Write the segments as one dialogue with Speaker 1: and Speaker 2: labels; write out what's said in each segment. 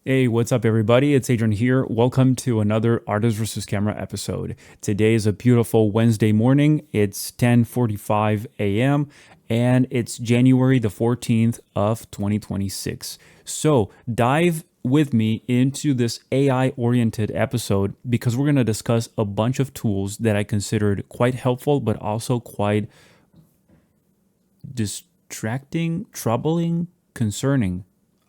Speaker 1: Hey, what's up, everybody? It's Adrian here. Welcome to another Artist versus Camera episode. Today is a beautiful Wednesday morning. It's 10:45 a.m. and it's January the 14th of 2026. So dive with me into this AI-oriented episode because we're going to discuss a bunch of tools that I considered quite helpful, but also quite distracting, troubling, concerning.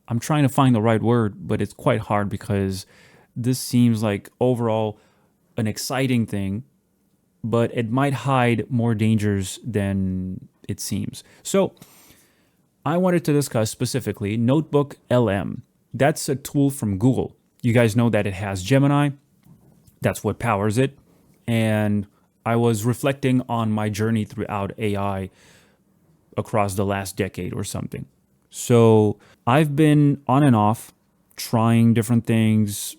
Speaker 1: I'm trying to find the right word, but it's quite hard because this seems like overall an exciting thing, but it might hide more dangers than it seems. So, I wanted to discuss specifically NotebookLM. That's a tool from Google. You guys know that it has Gemini, that's what powers it. And I was reflecting on my journey throughout AI across the last decade or something. So I've been on and off trying different things.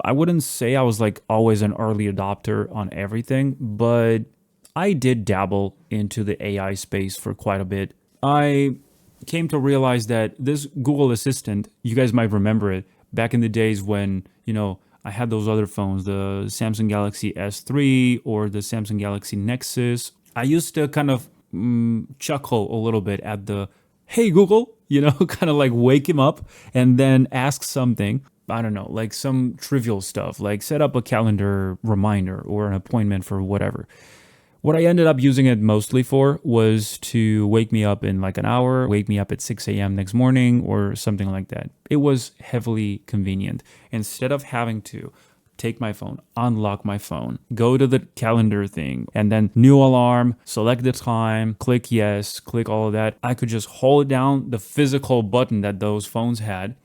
Speaker 1: I wouldn't say I was like always an early adopter on everything, but I did dabble into the AI space for quite a bit. I came to realize that this Google Assistant, you guys might remember it back in the days when, I had those other phones, the Samsung Galaxy S3 or the Samsung Galaxy Nexus. I used to kind of chuckle a little bit at the hey Google, kind of like wake him up and then ask something. I don't know, like some trivial stuff, like set up a calendar reminder or an appointment for whatever. What I ended up using it mostly for was to wake me up in like an hour, wake me up at 6 a.m. next morning or something like that. It was heavily convenient. Instead of having to take my phone, unlock my phone, go to the calendar thing, and then new alarm, select the time, click yes, click all of that. I could just hold down the physical button that those phones had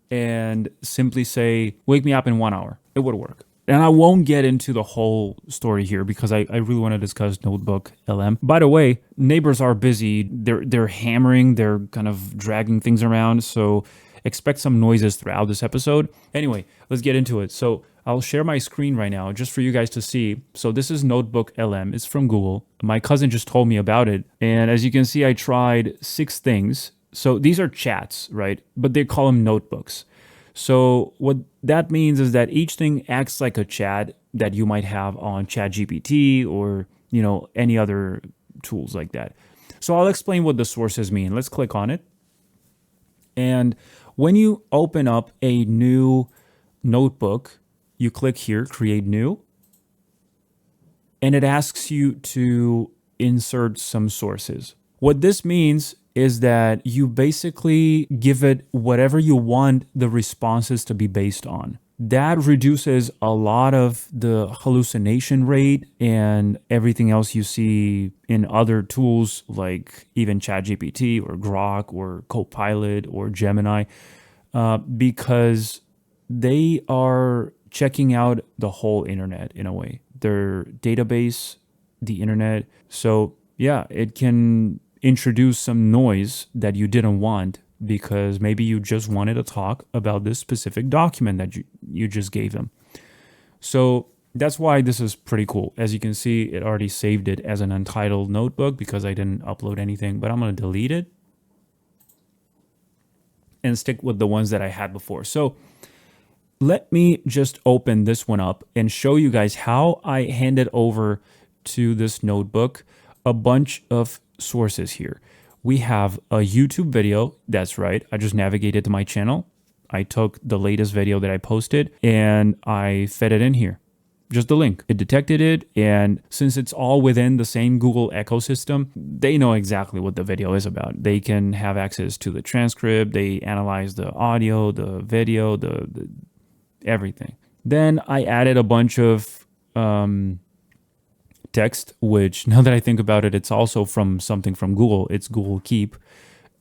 Speaker 1: and simply say, wake me up in 1 hour. It would work. And I won't get into the whole story here because I really want to discuss Notebook LM. By the way, neighbors are busy. They're hammering, they're kind of dragging things around. So expect some noises throughout this episode. Anyway, let's get into it. So I'll share my screen right now just for you guys to see. So this is Notebook LM. It's from Google. My cousin just told me about it. And as you can see, I tried 6 things. So these are chats, right? But they call them notebooks. So what that means is that each thing acts like a chat that you might have on ChatGPT or, any other tools like that. So I'll explain what the sources mean. Let's click on it. And when you open up a new notebook, you click here, create new, and it asks you to insert some sources. What this means is that you basically give it whatever you want the responses to be based on. That reduces a lot of the hallucination rate and everything else you see in other tools like even ChatGPT or Grok or Copilot or Gemini, because they are checking out the whole internet in a way, their database, the internet. So yeah, it can introduce some noise that you didn't want because maybe you just wanted to talk about this specific document that you just gave them. So that's why this is pretty cool. As you can see, it already saved it as an untitled notebook because I didn't upload anything, but I'm going to delete it and stick with the ones that I had before. So let me just open this one up and show you guys how I handed over to this notebook a bunch of sources here. We have a YouTube video. That's right. I just navigated to my channel. I took the latest video that I posted and I fed it in here. Just the link. It detected it. And since it's all within the same Google ecosystem, they know exactly what the video is about. They can have access to the transcript. They analyze the audio, the video, the everything. Then I added a bunch of text, which now that I think about it, it's also from something from Google. It's Google Keep.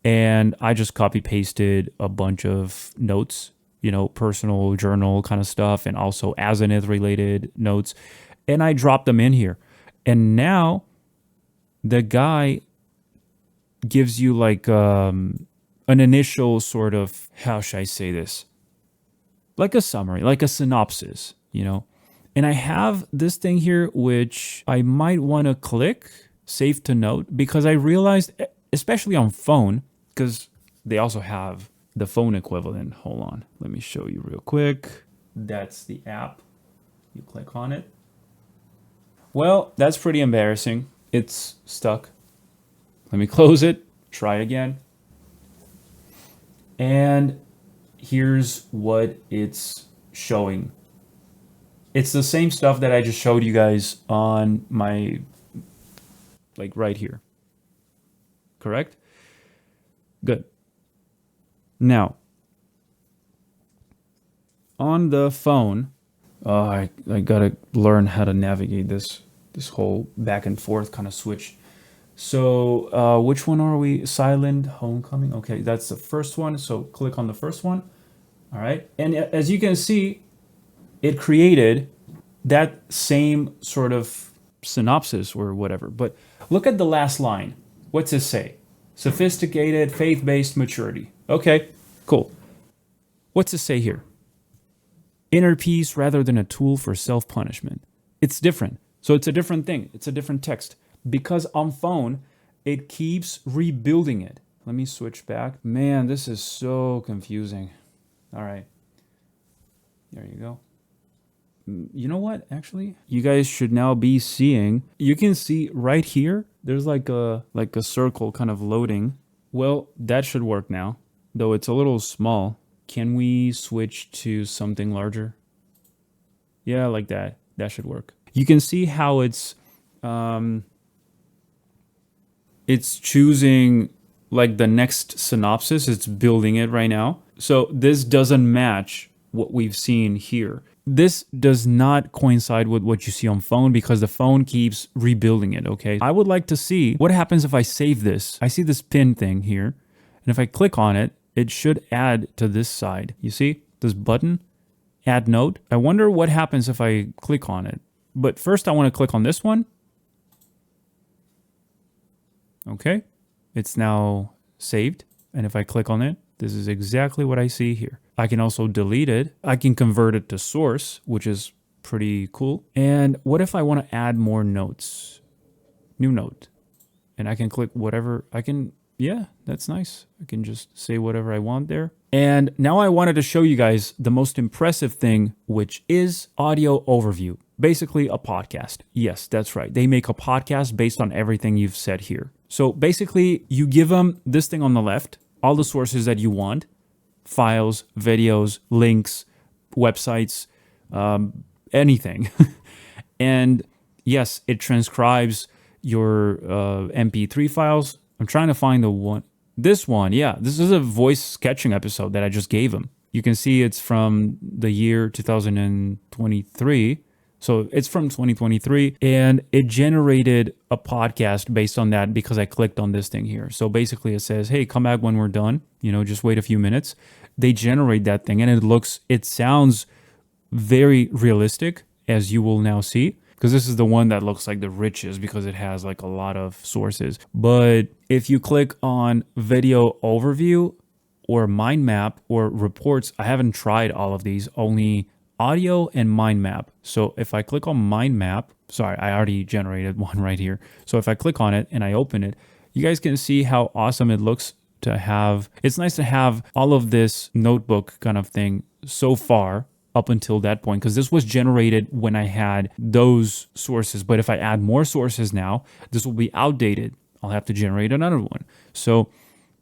Speaker 1: And I just copy pasted a bunch of notes, personal journal kind of stuff, and also Azimuth related notes. And I dropped them in here. And now the guy gives you like an initial sort of, how should I say this? Like a summary, like a synopsis, And I have this thing here, which I might want to click, save to note, because I realized, especially on phone, because they also have the phone equivalent. Hold on. Let me show you real quick. That's the app. You click on it. Well, that's pretty embarrassing. It's stuck. Let me close it. Try again. And here's what it's showing. It's the same stuff that I just showed you guys on my, like right here. Correct? Good. Now, on the phone, I gotta learn how to navigate this whole back and forth kind of switch. So which one are we? Silent Homecoming. Okay, that's the first one. So click on the first one. All right. And as you can see, it created that same sort of synopsis or whatever. But look at the last line. What's it say? Sophisticated, faith-based maturity. Okay, cool. What's it say here? Inner peace rather than a tool for self-punishment. It's different. So it's a different thing. It's a different text. Because on phone, it keeps rebuilding it. Let me switch back. Man, this is so confusing. All right. There you go. You know what? Actually, you guys should now be seeing. You can see right here. There's like a circle kind of loading. Well, that should work now, though it's a little small. Can we switch to something larger? Yeah, like that. That should work. You can see how it's choosing like the next synopsis. It's building it right now. So this doesn't match what we've seen here. This does not coincide with what you see on phone because the phone keeps rebuilding it, okay? I would like to see what happens if I save this. I see this pin thing here, and if I click on it, it should add to this side. You see this button, add note? I wonder what happens if I click on it. But first I want to click on this one. Okay, it's now saved. And if I click on it, this is exactly what I see here. I can also delete it. I can convert it to source, which is pretty cool. And what if I want to add more notes? New note. And I can click whatever I can. Yeah, that's nice. I can just say whatever I want there. And now I wanted to show you guys the most impressive thing, which is audio overview. Basically a podcast. Yes, that's right. They make a podcast based on everything you've said here. So basically you give them this thing on the left, all the sources that you want, files, videos, links, websites, anything. And yes, it transcribes your MP3 files. I'm trying to find the one. This one, yeah, this is a voice sketching episode that I just gave him. You can see it's from the year 2023. So it's from 2023, and it generated a podcast based on that because I clicked on this thing here. So basically it says, hey, come back when we're done, just wait a few minutes. They generate that thing, and it sounds very realistic, as you will now see, because this is the one that looks like the richest because it has like a lot of sources. But if you click on video overview or mind map or reports, I haven't tried all of these, only audio and mind map. So if I click on mind map, sorry, I already generated one right here. So if I click on it and I open it, you guys can see how awesome it looks to have. It's nice to have all of this notebook kind of thing so far up until that point, because this was generated when I had those sources. But if I add more sources now, this will be outdated. I'll have to generate another one. So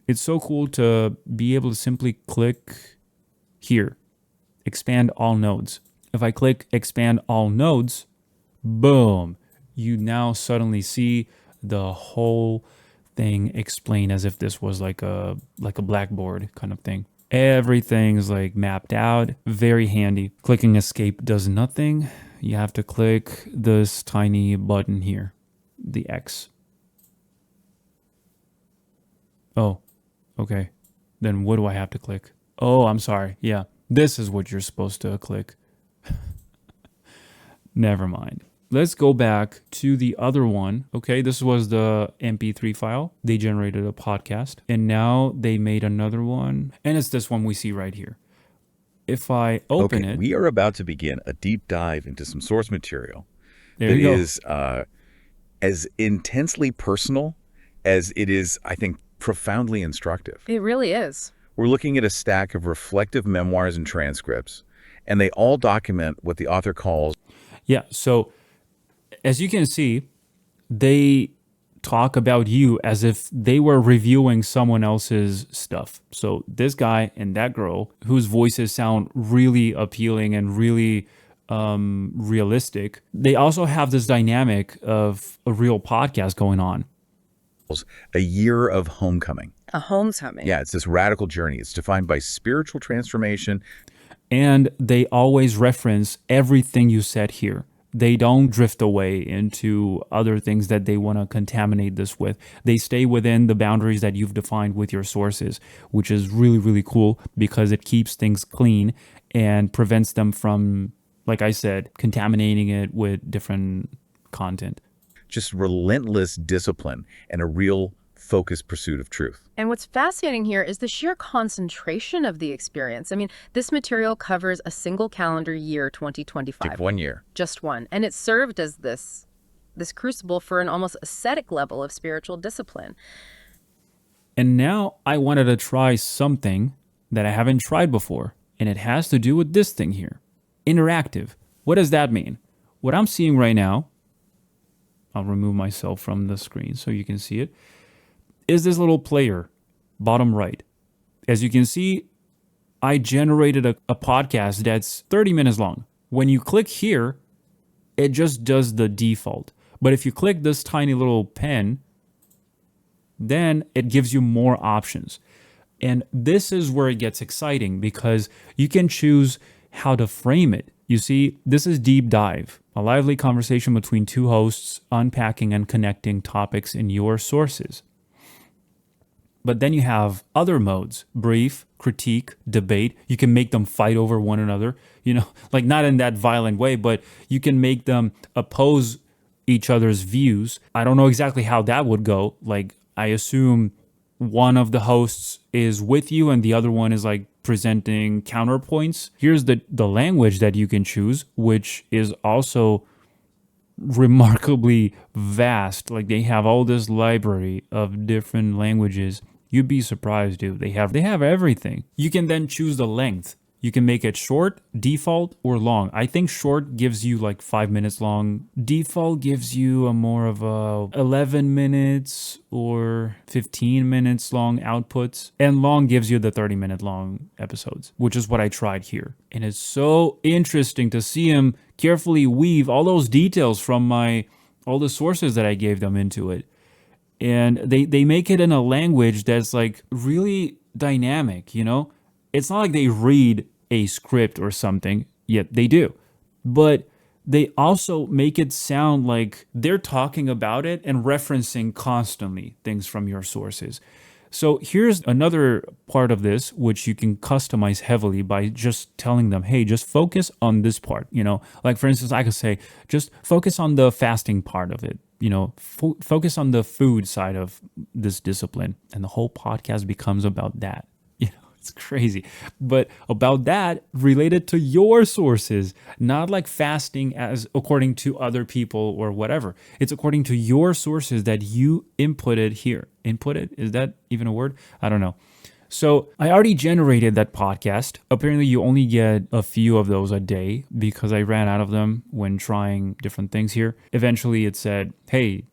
Speaker 1: it's so cool to be able to simply click here. Expand all nodes. If I click expand all nodes, boom, you now suddenly see the whole thing explained as if this was like a blackboard kind of thing. Everything's like mapped out, very handy. Clicking escape does nothing. You have to click this tiny button here, the X. Oh, okay. Then what do I have to click? Oh, I'm sorry. Yeah. This is what you're supposed to click. Never mind. Let's go back to the other one. Okay, this was the MP3 file. They generated a podcast. And now they made another one. And it's this one we see right here. If I open it...
Speaker 2: We are about to begin a deep dive into some source material
Speaker 1: that
Speaker 2: is as intensely personal as it is, I think, profoundly instructive.
Speaker 3: It really is.
Speaker 2: We're looking at a stack of reflective memoirs and transcripts, and they all document what the author calls
Speaker 1: Yeah. So as you can see, they talk about you as if they were reviewing someone else's stuff. So this guy and that girl, whose voices sound really appealing and really realistic, they also have this dynamic of a real podcast going on.
Speaker 2: a year of homecoming.
Speaker 3: A homecoming.
Speaker 2: Yeah, it's this radical journey. It's defined by spiritual transformation.
Speaker 1: And they always reference everything you said here. They don't drift away into other things that they want to contaminate this with. They stay within the boundaries that you've defined with your sources, which is really, really cool because it keeps things clean and prevents them from, like I said, contaminating it with different content.
Speaker 2: Just relentless discipline and a real focused pursuit of truth.
Speaker 3: And what's fascinating here is the sheer concentration of the experience. I mean, this material covers a single calendar year, 2025.
Speaker 2: Take 1 year.
Speaker 3: Just one. And it served as this crucible for an almost ascetic level of spiritual discipline.
Speaker 1: And now I wanted to try something that I haven't tried before, and it has to do with this thing here. Interactive. What does that mean? What I'm seeing right now, I'll remove myself from the screen so you can see it, is this little player, bottom right. As you can see, I generated a podcast that's 30 minutes long. When you click here, it just does the default. But if you click this tiny little pen, then it gives you more options. And this is where it gets exciting because you can choose how to frame it. You see, this is Deep Dive, a lively conversation between two hosts unpacking and connecting topics in your sources. But then you have other modes, brief, critique, debate. You can make them fight over one another, like not in that violent way, but you can make them oppose each other's views. I don't know exactly how that would go. Like, I assume one of the hosts is with you and the other one is like presenting counterpoints. Here's the language that you can choose, which is also remarkably vast. Like, they have all this library of different languages. You'd be surprised, dude. They have everything. You can then choose the length. You can make it short, default, or long. I think short gives you like 5 minutes long. Default gives you a more of a 11 minutes or 15 minutes long outputs. And long gives you the 30-minute long episodes, which is what I tried here. And it's so interesting to see him carefully weave all those details from all the sources that I gave them into it. And they make it in a language that's like really dynamic, It's not like they read a script or something, yet they do. But they also make it sound like they're talking about it and referencing constantly things from your sources. So here's another part of this, which you can customize heavily by just telling them, hey, just focus on this part. Like, for instance, I could say, just focus on the fasting part of it. Focus on the food side of this discipline. And the whole podcast becomes about that. It's crazy. But about that related to your sources, not like fasting as according to other people or whatever. It's according to your sources that you inputted here. Inputted? Is that even a word? I don't know. So I already generated that podcast. Apparently you only get a few of those a day because I ran out of them when trying different things here. Eventually it said, hey,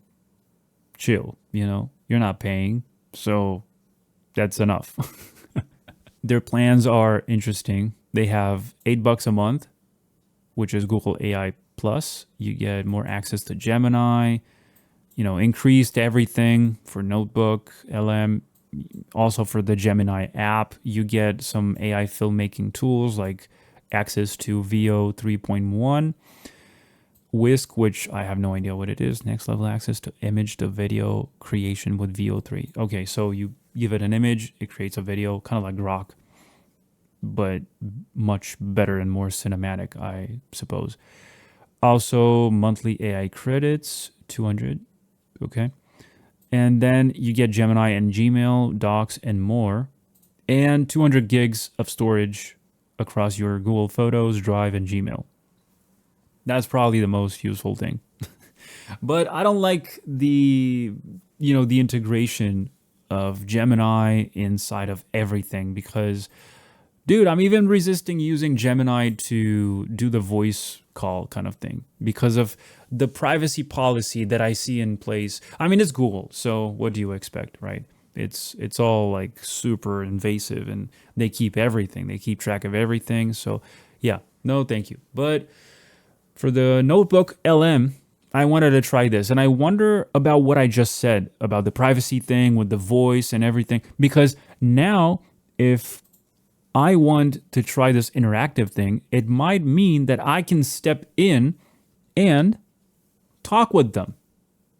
Speaker 1: chill, you're not paying. So that's enough. Their plans are interesting. They have $8 a month, which is Google AI Plus. You get more access to Gemini, increased everything for NotebookLM. Also for the Gemini app, you get some AI filmmaking tools like access to VO 3.1, Whisk, which I have no idea what it is. Next level access to image to video creation with VO3. Okay, so you give it an image, it creates a video, kind of like Grok, but much better and more cinematic, I suppose. Also, monthly AI credits, 200. Okay. And then you get Gemini and Gmail, Docs, and more. And 200 gigs of storage across your Google Photos, Drive, and Gmail. That's probably the most useful thing. But I don't like the integration of Gemini inside of everything because, dude, I'm even resisting using Gemini to do the voice call kind of thing because of the privacy policy that I see in place. I mean, it's Google, so what do you expect, right? It's all like super invasive and they keep everything. They keep track of everything. So yeah, no, thank you. But for the Notebook LM, I wanted to try this. And I wonder about what I just said about the privacy thing with the voice and everything. Because now, if I want to try this interactive thing, it might mean that I can step in and talk with them.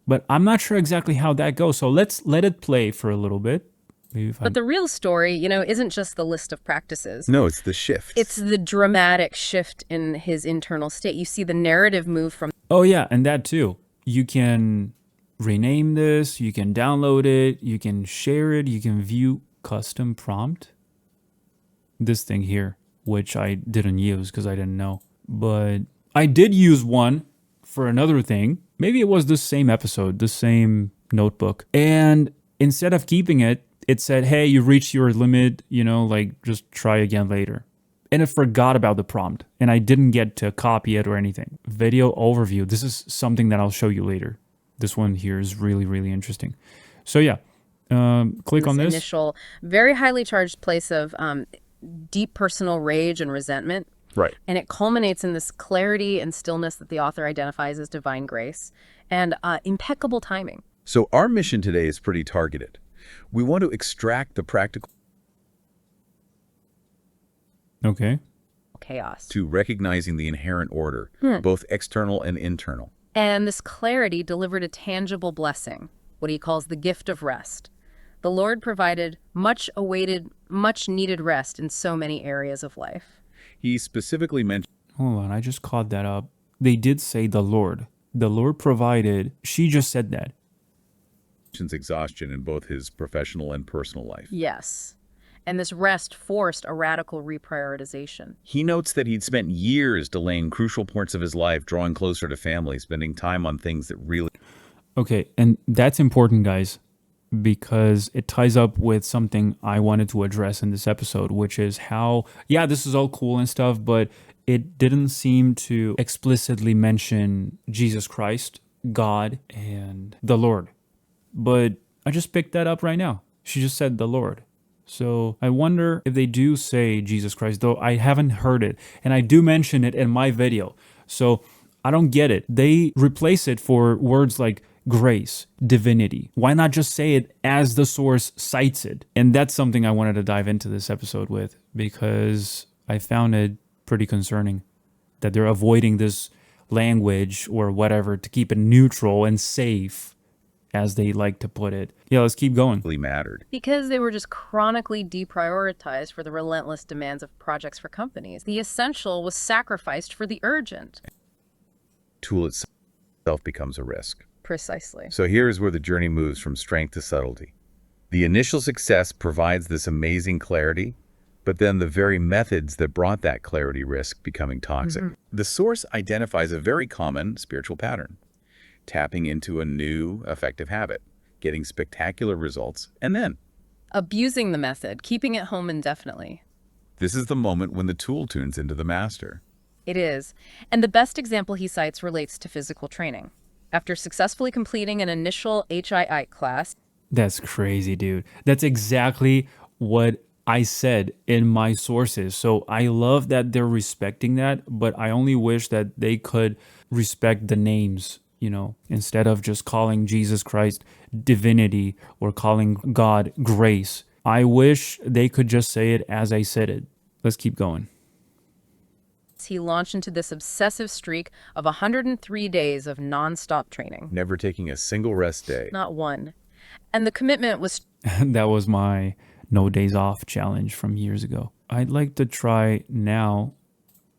Speaker 1: But I'm not sure exactly how that goes. So let's let it play for a little bit. Maybe if I...
Speaker 3: But the real story, isn't just the list of practices.
Speaker 2: No, it's the shift.
Speaker 3: It's the dramatic shift in his internal state. You see the narrative move from...
Speaker 1: Oh, yeah, and that too. You can rename this, you can download it, you can share it, you can view custom prompt. This thing here, which I didn't use because I didn't know. But I did use one for another thing. Maybe it was the same episode, the same notebook. And instead of keeping it, it said, hey, you reached your limit, just try again later. And it forgot about the prompt. And I didn't get to copy it or anything. Video overview. This is something that I'll show you later. This one here is really, really interesting. So yeah, click on this.
Speaker 3: Initial, very highly charged place of deep personal rage and resentment.
Speaker 2: Right.
Speaker 3: And it culminates in this clarity and stillness that the author identifies as divine grace and impeccable timing.
Speaker 2: So our mission today is pretty targeted. We want to extract the practical
Speaker 3: chaos
Speaker 2: to recognizing the inherent order, both external and internal.
Speaker 3: And this clarity delivered a tangible blessing, what he calls the gift of rest. The Lord provided much awaited, much needed rest in so many areas of life.
Speaker 2: He specifically mentioned...
Speaker 1: Hold on, I just caught that up. They did say the Lord. The Lord provided. She just said that.
Speaker 2: Exhaustion in both his professional and personal life.
Speaker 3: Yes. And this rest forced a radical reprioritization.
Speaker 2: He notes that he'd spent years delaying crucial parts of his life, drawing closer to family, spending time on things that really...
Speaker 1: Okay, and that's important, guys, because it ties up with something I wanted to address in this episode, which is how, yeah, this is all cool and stuff, but it didn't seem to explicitly mention Jesus Christ, God, and the Lord. But I just picked that up right now. She just said the Lord. So I wonder if they do say Jesus Christ, though I haven't heard it. And I do mention it in my video. So I don't get it. They replace it for words like grace, divinity. Why not just say it as the source cites it? And that's something I wanted to dive into this episode with because I found it pretty concerning that they're avoiding this language or whatever to keep it neutral and safe, as they like to put it. Yeah, let's keep going.
Speaker 2: Really mattered.
Speaker 3: Because they were just chronically deprioritized for the relentless demands of projects for companies. The essential was sacrificed for the urgent.
Speaker 2: Tool itself becomes a risk.
Speaker 3: Precisely.
Speaker 2: So here is where the journey moves from strength to subtlety. The initial success provides this amazing clarity, but then the very methods that brought that clarity risk becoming toxic. The source identifies a very common spiritual pattern. Tapping into a new, effective habit, getting spectacular results, and then
Speaker 3: abusing the method, keeping it home indefinitely.
Speaker 2: This is the moment when the tool tunes into the master.
Speaker 3: It is. And the best example he cites relates to physical training. After successfully completing an initial HII class...
Speaker 1: That's crazy, dude. That's exactly what I said in my sources. So I love that they're respecting that, but I only wish that they could respect the names, instead of just calling Jesus Christ divinity or calling God grace. I wish they could just say it as I said it. Let's keep going.
Speaker 3: He launched into this obsessive streak of 103 days of nonstop training.
Speaker 2: Never taking a single rest day.
Speaker 3: Not one. And the commitment was...
Speaker 1: That was my no days off challenge from years ago. I'd like to try now.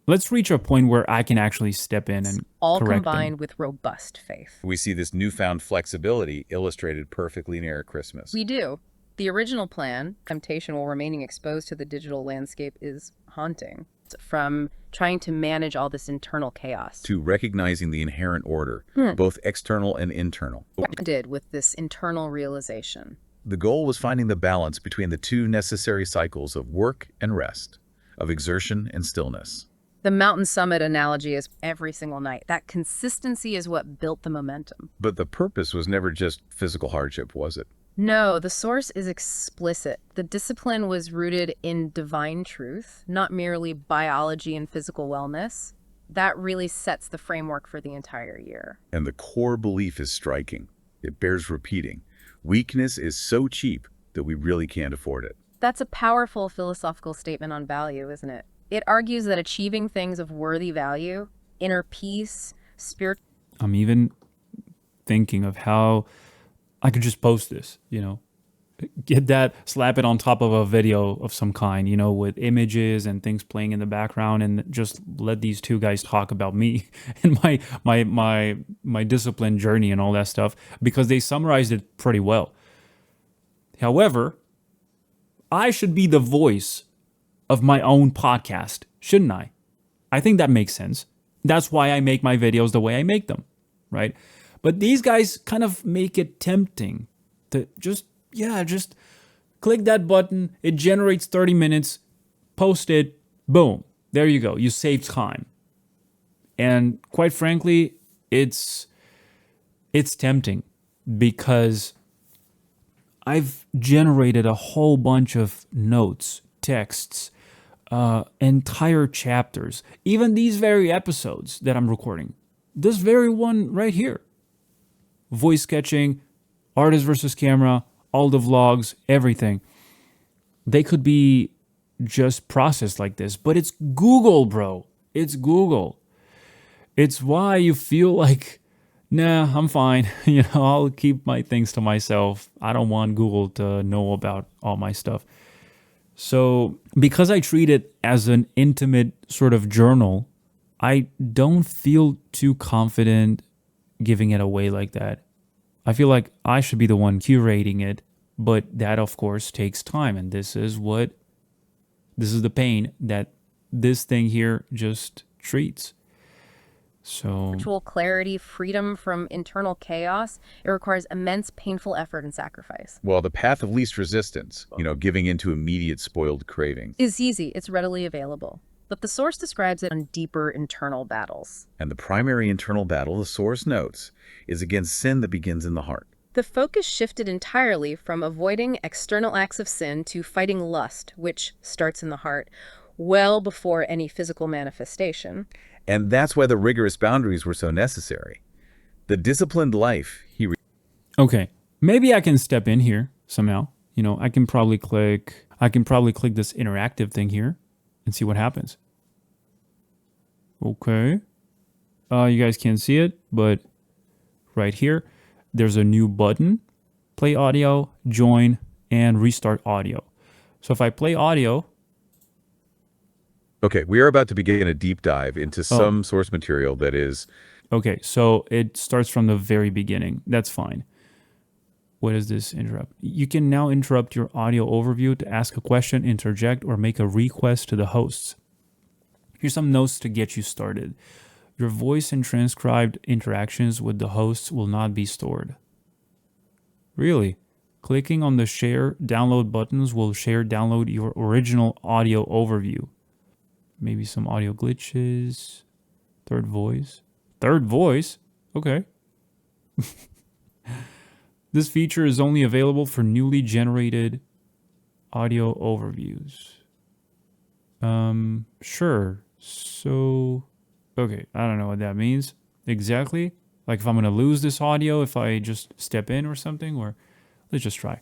Speaker 1: Let's reach a point where I can actually step in and
Speaker 3: all
Speaker 1: correct
Speaker 3: combined
Speaker 1: them.
Speaker 3: with robust faith.
Speaker 2: We see this newfound flexibility illustrated perfectly near Christmas.
Speaker 3: We do. The original plan, temptation while remaining exposed to the digital landscape, is haunting. From trying to manage all this internal chaos.
Speaker 2: To recognizing the inherent order, both external and internal.
Speaker 3: What I did with this internal realization.
Speaker 2: The goal was finding the balance between the two necessary cycles of work and rest, of exertion and stillness.
Speaker 3: The mountain summit analogy is every single night. That consistency is what built the momentum.
Speaker 2: But the purpose was never just physical hardship, was it?
Speaker 3: No, the source is explicit. The discipline was rooted in divine truth, not merely biology and physical wellness. That really sets the framework for the entire year.
Speaker 2: And the core belief is striking. It bears repeating. Weakness is so cheap that we really can't afford it.
Speaker 3: That's a powerful philosophical statement on value, isn't it? It argues that achieving things of worthy value, inner peace, spiritual...
Speaker 1: I'm even thinking of how I could just post this, get that, slap it on top of a video of some kind, with images and things playing in the background, and just let these two guys talk about me and my discipline journey and all that stuff, because they summarized it pretty well. However, I should be the voice of my own podcast, shouldn't I? I think that makes sense. That's why I make my videos the way I make them, right? But these guys kind of make it tempting to just click that button. It generates 30 minutes, post it, boom. There you go. You saved time. And quite frankly, it's tempting because I've generated a whole bunch of notes, texts, entire chapters, even these very episodes that I'm recording. This very one right here. Voice sketching, artist versus camera, all the vlogs, everything. They could be just processed like this, but it's Google, bro. It's Google. It's why you feel like, nah, I'm fine. I'll keep my things to myself. I don't want Google to know about all my stuff. So because I treat it as an intimate sort of journal, I don't feel too confident giving it away like that. I feel like I should be the one curating it, but that of course takes time. And this is the pain that this thing here just treats. So
Speaker 3: Spiritual clarity, freedom from internal chaos, it requires immense painful effort and sacrifice.
Speaker 2: Well, the path of least resistance, giving into immediate spoiled cravings.
Speaker 3: Is easy, it's readily available. But the source describes it on deeper internal battles.
Speaker 2: And the primary internal battle, the source notes, is against sin that begins in the heart.
Speaker 3: The focus shifted entirely from avoiding external acts of sin to fighting lust, which starts in the heart, well before any physical manifestation.
Speaker 2: And that's why the rigorous boundaries were so necessary. The disciplined life,
Speaker 1: okay, maybe I can step in here somehow. I can probably click this interactive thing here and see what happens. Okay. You guys can't see it, but right here, there's a new button, play audio, join, and restart audio. So if I play audio...
Speaker 2: Okay, we are about to begin a deep dive into some source material that is...
Speaker 1: Okay, so it starts from the very beginning. That's fine. What is this interrupt? You can now interrupt your audio overview to ask a question, interject, or make a request to the hosts. Here's some notes to get you started. Your voice and transcribed interactions with the hosts will not be stored. Really? Clicking on the share download buttons will download your original audio overview. Maybe some audio glitches. Third voice. Third voice? Okay. This feature is only available for newly generated audio overviews. Sure. So, okay, I don't know what that means exactly. Like if I'm going to lose this audio if I just step in or something, or let's just try.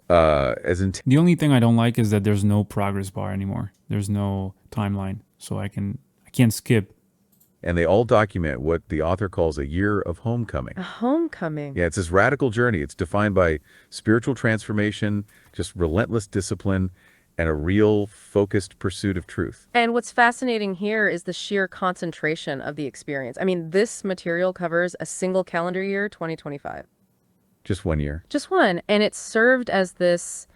Speaker 1: The only thing I don't like is that there's no progress bar anymore. There's no timeline, so I can't skip.
Speaker 2: And they all document what the author calls a year of homecoming.
Speaker 3: A homecoming?
Speaker 2: Yeah, it's this radical journey. It's defined by spiritual transformation, just relentless discipline, and a real focused pursuit of truth.
Speaker 3: And what's fascinating here is the sheer concentration of the experience. I mean, this material covers a single calendar year, 2025.
Speaker 2: Just 1 year.
Speaker 3: Just one. And it served as this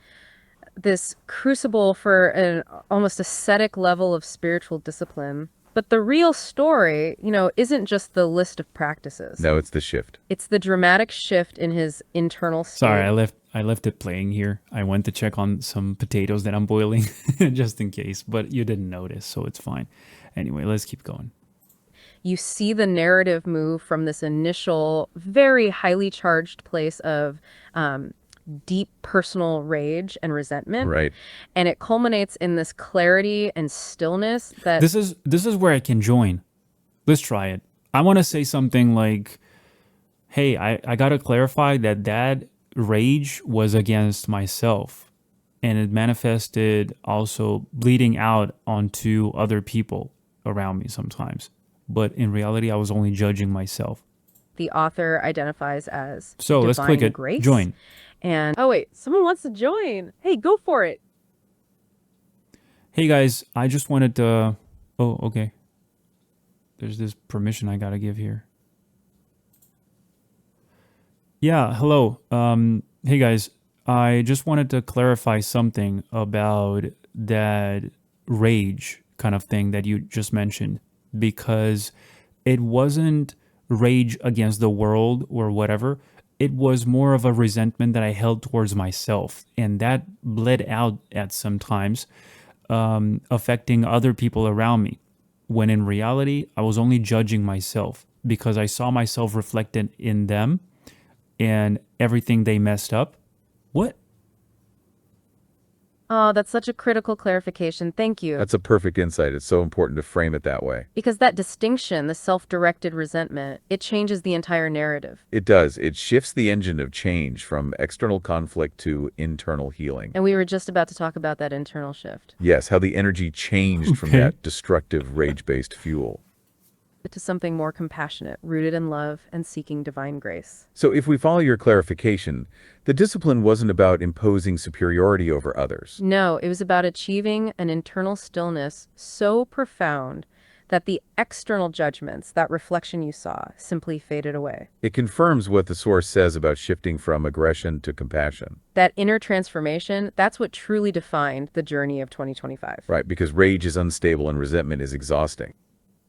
Speaker 3: crucible for an almost ascetic level of spiritual discipline. But the real story, isn't just the list of practices.
Speaker 2: No, it's the shift.
Speaker 3: It's the dramatic shift in his internal state.
Speaker 1: Sorry, I left it playing here. I went to check on some potatoes that I'm boiling just in case, but you didn't notice, so it's fine. Anyway, let's keep going.
Speaker 3: You see the narrative move from this initial, very highly charged place of deep personal rage and resentment.
Speaker 2: Right.
Speaker 3: And it culminates in this clarity and stillness that...
Speaker 1: This is where I can join. Let's try it. I want to say something like, hey, I got to clarify that rage was against myself. And it manifested also bleeding out onto other people around me sometimes. But in reality, I was only judging myself.
Speaker 3: the author identifies as
Speaker 1: So let's click it.
Speaker 3: Grace.
Speaker 1: Join.
Speaker 3: And oh wait, someone wants to join. Hey, go for it.
Speaker 1: Hey guys, I just wanted to... Oh, okay. There's this permission I gotta give here. Yeah, hello. Hey guys, I just wanted to clarify something about that rage kind of thing that you just mentioned, because it wasn't rage against the world or whatever. It was more of a resentment that I held towards myself, and that bled out at some times, affecting other people around me, when in reality, I was only judging myself because I saw myself reflected in them and everything they messed up. What?
Speaker 3: Oh, that's such a critical clarification. Thank you.
Speaker 2: That's a perfect insight. It's so important to frame it that way.
Speaker 3: Because that distinction, the self-directed resentment, it changes the entire narrative.
Speaker 2: It does. It shifts the engine of change from external conflict to internal healing.
Speaker 3: And we were just about to talk about that internal shift.
Speaker 2: Yes, how the energy changed from
Speaker 1: Okay.
Speaker 2: that destructive rage-based fuel.
Speaker 3: To something more compassionate, rooted in love and seeking divine grace.
Speaker 2: So if we follow your clarification, the discipline wasn't about imposing superiority over others.
Speaker 3: No, it was about achieving an internal stillness so profound that the external judgments, that reflection you saw, simply faded away.
Speaker 2: It confirms what the Source says about shifting from aggression to compassion.
Speaker 3: That inner transformation, that's what truly defined the journey of 2025.
Speaker 2: Right, because rage is unstable and resentment is exhausting.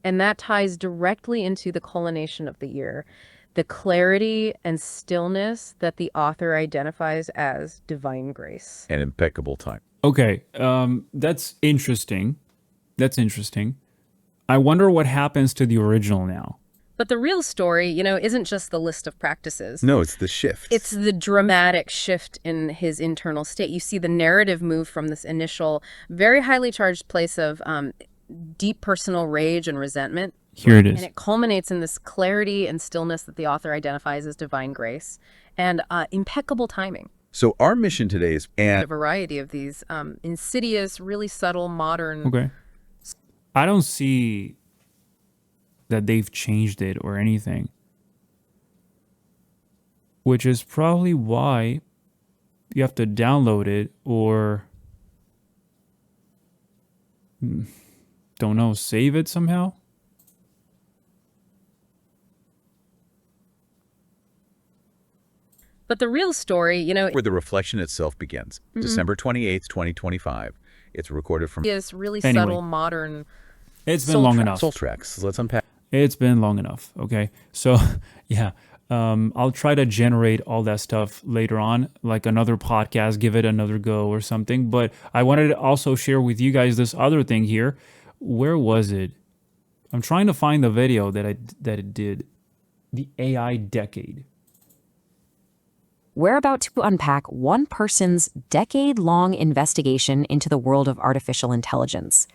Speaker 3: And that ties directly into the culmination of the year, the clarity and stillness that the author identifies as divine grace.
Speaker 2: And impeccable time.
Speaker 1: Okay, that's interesting. That's interesting. I wonder what happens to the original now.
Speaker 3: But the real story, isn't just the list of practices.
Speaker 2: No, it's the shift.
Speaker 3: It's the dramatic shift in his internal state. You see the narrative move from this initial, very highly charged place of deep personal rage and resentment.
Speaker 1: Here it is.
Speaker 3: And it culminates in this clarity and stillness that the author identifies as divine grace and impeccable timing.
Speaker 2: So our mission today is...
Speaker 3: A variety of these insidious, really subtle, modern...
Speaker 1: Okay. I don't see that they've changed it or anything. Which is probably why you have to download it or... don't know, save it somehow?
Speaker 3: But the real story,
Speaker 2: where the reflection itself begins. December 28th, 2025. It's recorded from...
Speaker 3: is really
Speaker 1: Anyway.
Speaker 3: subtle, modern...
Speaker 1: It's been
Speaker 3: Soul
Speaker 1: long
Speaker 3: Track.
Speaker 1: enough.
Speaker 2: Soul Tracks. Let's unpack.
Speaker 1: It's been long enough. Okay. So, yeah. I'll try to generate all that stuff later on, like another podcast, give it another go or something. But I wanted to also share with you guys this other thing here. Where was it? I'm trying to find the video that it did. The AI decade.
Speaker 4: We're about to unpack one person's decade-long investigation into the world of artificial intelligence.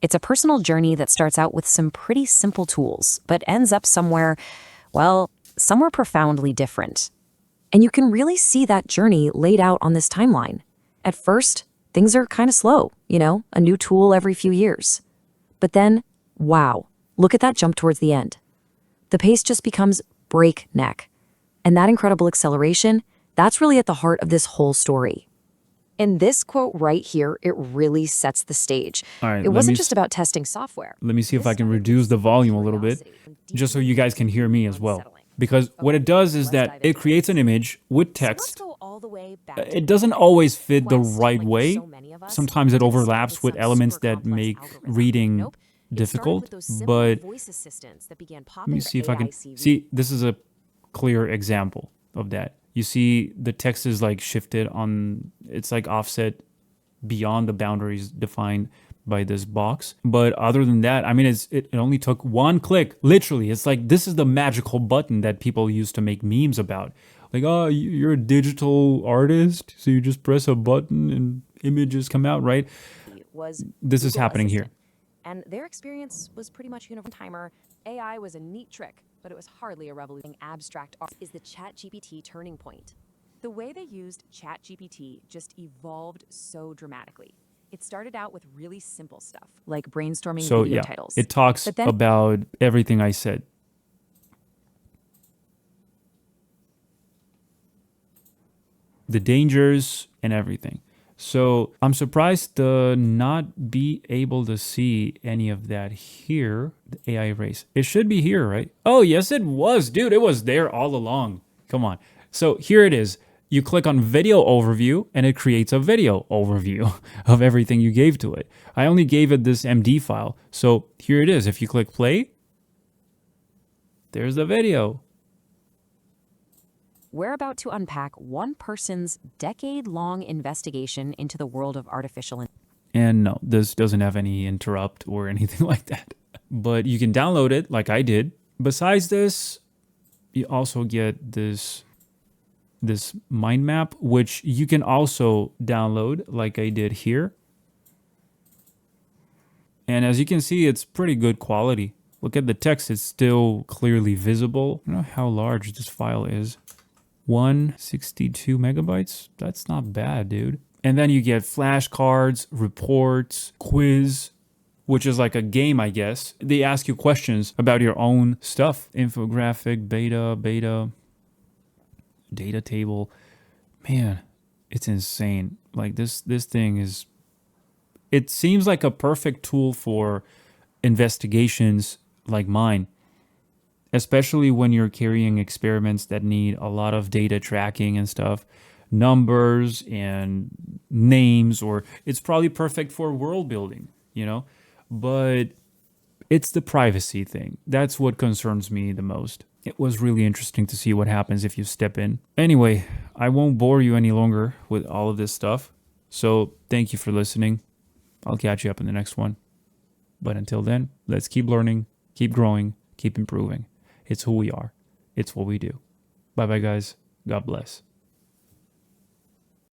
Speaker 4: It's a personal journey that starts out with some pretty simple tools, but ends up somewhere profoundly different. And you can really see that journey laid out on this timeline. At first, things are kind of slow, a new tool every few years. But then, wow, look at that jump towards the end. The pace just becomes breakneck. And that incredible acceleration, that's really at the heart of this whole story. In this quote right here, it really sets the stage.
Speaker 1: All right,
Speaker 4: It wasn't just about testing software.
Speaker 1: Let me see if I can reduce the volume a little bit, just so you guys can hear me as well. Because what it does is that it creates an image with text. It doesn't always fit the right way. Sometimes it overlaps with elements that make reading difficult,
Speaker 4: with those simple
Speaker 1: but
Speaker 4: voice assistants that began
Speaker 1: let
Speaker 4: popping
Speaker 1: me
Speaker 4: up
Speaker 1: see if I can
Speaker 4: AICV.
Speaker 1: see. This is a clear example of that. You see the text is like shifted on, it's like offset beyond the boundaries defined by this box. But other than that, I mean, it only took one click. Literally, it's like this is the magical button that people used to make memes about. Like, oh, you're a digital artist, so you just press a button and images come out, right?
Speaker 4: Was
Speaker 1: This is
Speaker 4: Google
Speaker 1: happening here.
Speaker 4: Assistant. And their experience was pretty much uniform. Timer. AI was a neat trick, but it was hardly a revolution. Abstract art is the ChatGPT turning point. The way they used ChatGPT just evolved so dramatically. It started out with really simple stuff, like brainstorming
Speaker 1: So
Speaker 4: video
Speaker 1: yeah,
Speaker 4: titles.
Speaker 1: it talks
Speaker 4: But then
Speaker 1: about everything I said. The dangers and everything. So I'm surprised to not be able to see any of that here. The AI race. It should be here, right? Oh, yes, it was, dude. It was there all along. Come on. So here it is. You click on video overview and it creates a video overview of everything you gave to it. I only gave it this MD file. So here it is. If you click play, there's the video.
Speaker 4: we're about to unpack one person's decade-long investigation into the world of artificial
Speaker 1: And no, this doesn't have any interrupt or anything like that. But you can download it like I did. Besides this, you also get this mind map, which you can also download like I did here. And as you can see, it's pretty good quality. Look at the text, it's still clearly visible. I don't know how large this file is. 162 megabytes? That's not bad, dude. And then you get flashcards, reports, quiz, which is like a game, I guess. They ask you questions about your own stuff. Infographic, data table. Man, it's insane. Like this thing is, it seems like a perfect tool for investigations like mine, especially when you're carrying experiments that need a lot of data tracking and stuff, numbers and names, or it's probably perfect for world building, you know? But it's the privacy thing. That's what concerns me the most. It was really interesting to see what happens if you step in. Anyway, I won't bore you any longer with all of this stuff. So thank you for listening. I'll catch you up in the next one. But until then, let's keep learning, keep growing, keep improving. It's who we are. It's what we do. Bye-bye, guys. God bless.